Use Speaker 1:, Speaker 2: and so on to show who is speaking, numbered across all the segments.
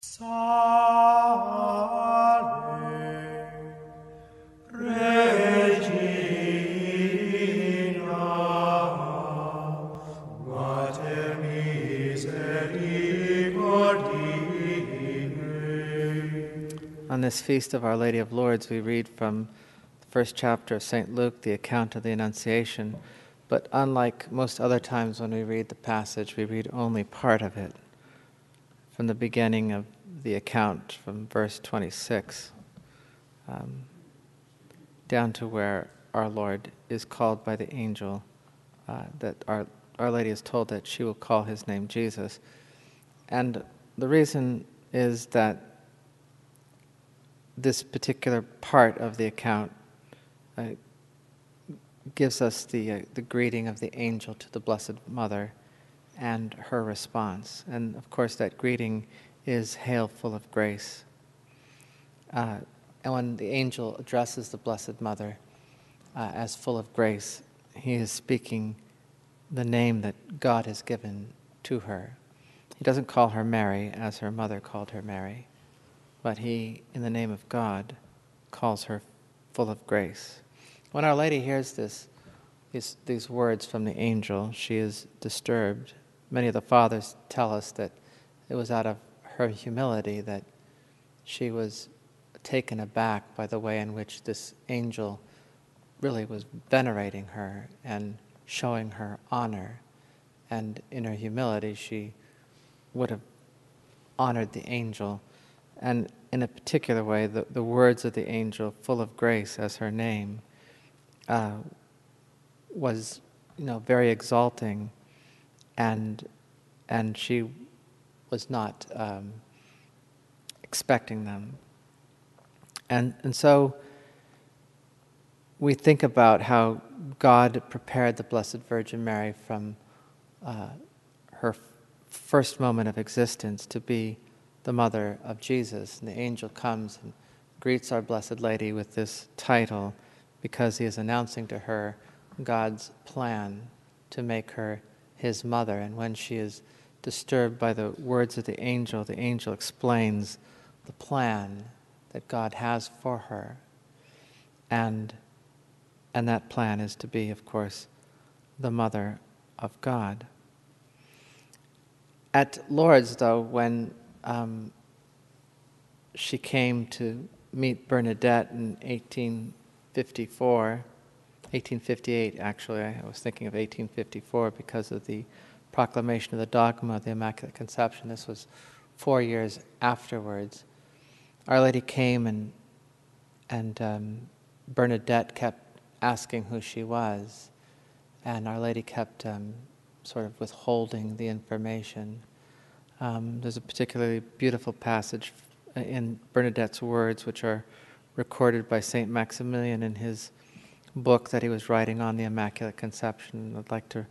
Speaker 1: Salve, Regina, Mater misericordiae.
Speaker 2: On this feast of Our Lady of Lourdes, we read from the first chapter of St. Luke, the account of the Annunciation. But unlike most other times when we read the passage, we read only part of it, from the beginning of the account, from verse 26, down to where our Lord is called by the angel, that Our Lady is told that she will call his name Jesus. And the reason is that this particular part of the account gives us the greeting of the angel to the Blessed Mother and her response. And of course that greeting is "Hail, full of grace." And when the angel addresses the Blessed Mother as full of grace, he is speaking the name that God has given to her. He doesn't call her Mary as her mother called her Mary, but he, in the name of God, calls her full of grace. When Our Lady hears these words from the angel, she is disturbed. Many of the fathers tell us that it was out of her humility that she was taken aback by the way in which this angel really was venerating her and showing her honor. And in her humility, she would have honored the angel. And in a particular way, the words of the angel, full of grace as her name, was, very exalting, and she was not expecting them. And so we think about how God prepared the Blessed Virgin Mary from her first moment of existence to be the mother of Jesus. And the angel comes and greets our Blessed Lady with this title because he is announcing to her God's plan to make her his mother. And when she is disturbed by the words of the angel explains the plan that God has for her. And that plan is to be, of course, the mother of God. At Lourdes, though, when she came to meet Bernadette in 1858 actually, I was thinking of 1854 because of the proclamation of the dogma of the Immaculate Conception. This was 4 years afterwards. Our Lady came and Bernadette kept asking who she was, and Our Lady kept sort of withholding the information. There's a particularly beautiful passage in Bernadette's words, which are recorded by St. Maximilian in his book that he was writing on the Immaculate Conception. I'd like to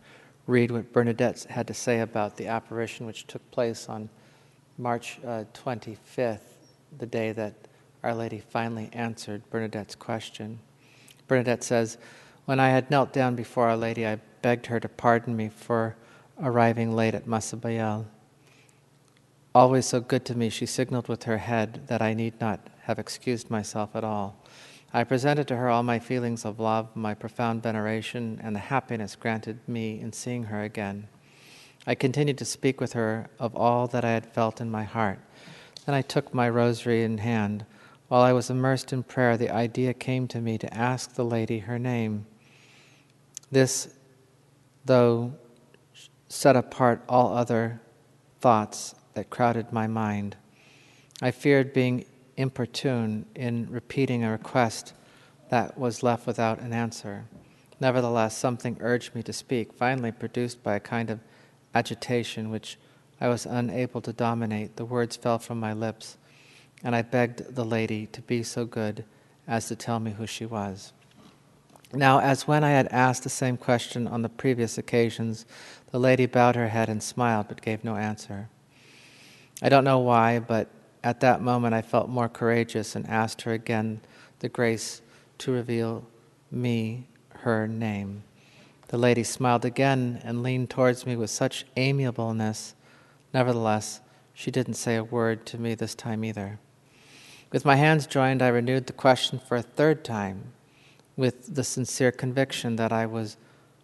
Speaker 2: read what Bernadette had to say about the apparition which took place on March 25th, the day that Our Lady finally answered Bernadette's question. Bernadette says, "When I had knelt down before Our Lady, I begged her to pardon me for arriving late at Massabielle. Always so good to me, she signaled with her head that I need not have excused myself at all. I presented to her all my feelings of love, my profound veneration, and the happiness granted me in seeing her again. I continued to speak with her of all that I had felt in my heart. Then I took my rosary in hand. While I was immersed in prayer, the idea came to me to ask the Lady her name. This, though, set apart all other thoughts that crowded my mind. I feared being importune in repeating a request that was left without an answer. Nevertheless, something urged me to speak, finally produced by a kind of agitation which I was unable to dominate. The words fell from my lips, and I begged the Lady to be so good as to tell me who she was. Now, as when I had asked the same question on the previous occasions, the Lady bowed her head and smiled, but gave no answer. I don't know why, but at that moment I felt more courageous and asked her again the grace to reveal me her name. The Lady smiled again and leaned towards me with such amiableness. Nevertheless, She didn't say a word to me this time either. With my hands joined, I renewed the question for a third time, with the sincere conviction that I was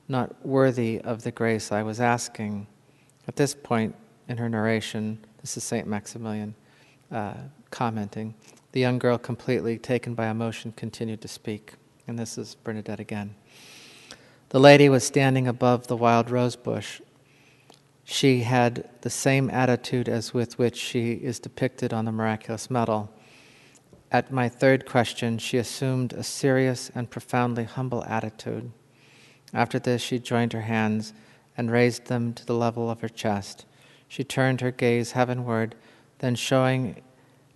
Speaker 2: not worthy of the grace I was asking. At this point in her narration, this is St. Maximilian commenting, the young girl, completely taken by emotion, continued to speak. And this is Bernadette again. The lady was standing above the wild rose bush. She had the same attitude as with which she is depicted on the miraculous medal. At my third question, she assumed a serious and profoundly humble attitude. After this, she joined her hands and raised them to the level of her chest. She turned her gaze heavenward, then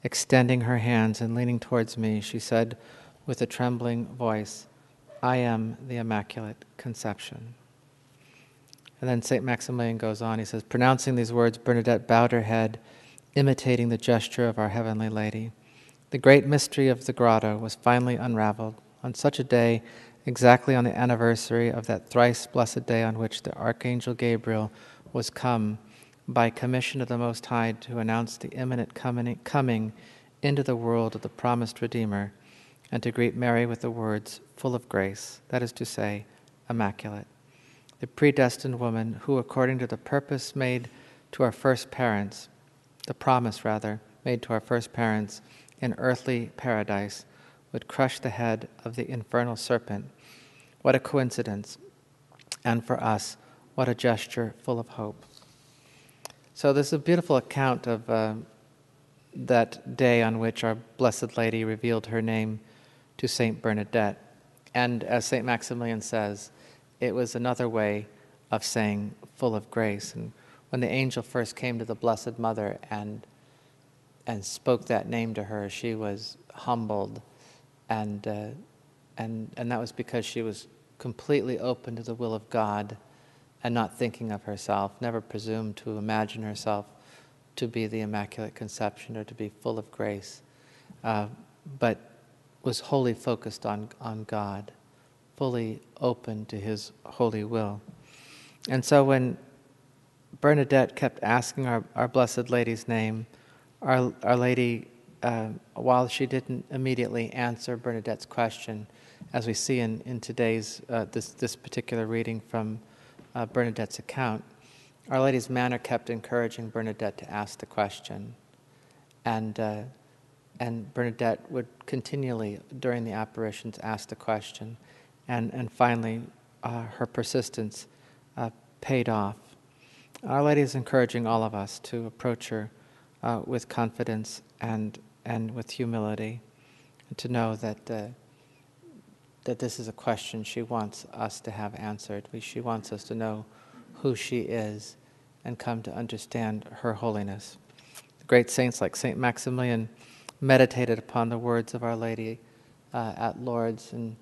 Speaker 2: extending her hands and leaning towards me, she said with a trembling voice, "I am the Immaculate Conception." And then St. Maximilian goes on, he says, pronouncing these words, Bernadette bowed her head, imitating the gesture of our Heavenly Lady. The great mystery of the grotto was finally unraveled on such a day, exactly on the anniversary of that thrice blessed day on which the Archangel Gabriel was come by commission of the Most High to announce the imminent coming into the world of the promised Redeemer, and to greet Mary with the words, full of grace, that is to say, immaculate. The predestined woman who, according to the purpose made to our first parents, the promise rather, made to our first parents in earthly paradise, would crush the head of the infernal serpent. What a coincidence. And for us, what a gesture full of hope. So this is a beautiful account of that day on which our Blessed Lady revealed her name to Saint Bernadette. And as Saint Maximilian says, it was another way of saying full of grace. And when the angel first came to the Blessed Mother and spoke that name to her, she was humbled, and that was because she was completely open to the will of God and not thinking of herself, never presumed to imagine herself to be the Immaculate Conception or to be full of grace, but was wholly focused on God, fully open to His holy will. And so when Bernadette kept asking our Blessed Lady's name, Our Lady, while she didn't immediately answer Bernadette's question, as we see in today's this particular reading from Bernadette's account, Our Lady's manner kept encouraging Bernadette to ask the question, and Bernadette would continually during the apparitions ask the question, and finally her persistence paid off. Our Lady is encouraging all of us to approach her with confidence and with humility, and to know that this is a question she wants us to have answered. She wants us to know who she is and come to understand her holiness. The great saints like St. Maximilian meditated upon the words of Our Lady at Lourdes, and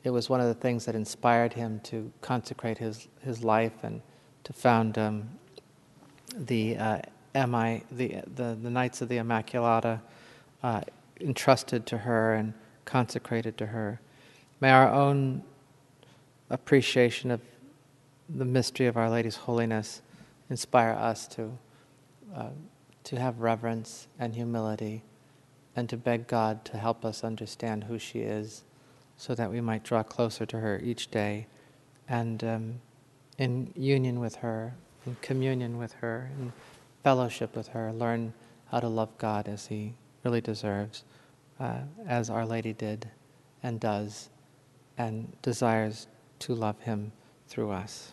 Speaker 2: it was one of the things that inspired him to consecrate his life and to found the Knights of the Immaculata, entrusted to her and consecrated to her. May our own appreciation of the mystery of Our Lady's holiness inspire us to have reverence and humility, and to beg God to help us understand who she is, so that we might draw closer to her each day, and in union with her, in communion with her, in fellowship with her, learn how to love God as He really deserves, as Our Lady did and does, and desires to love Him through us.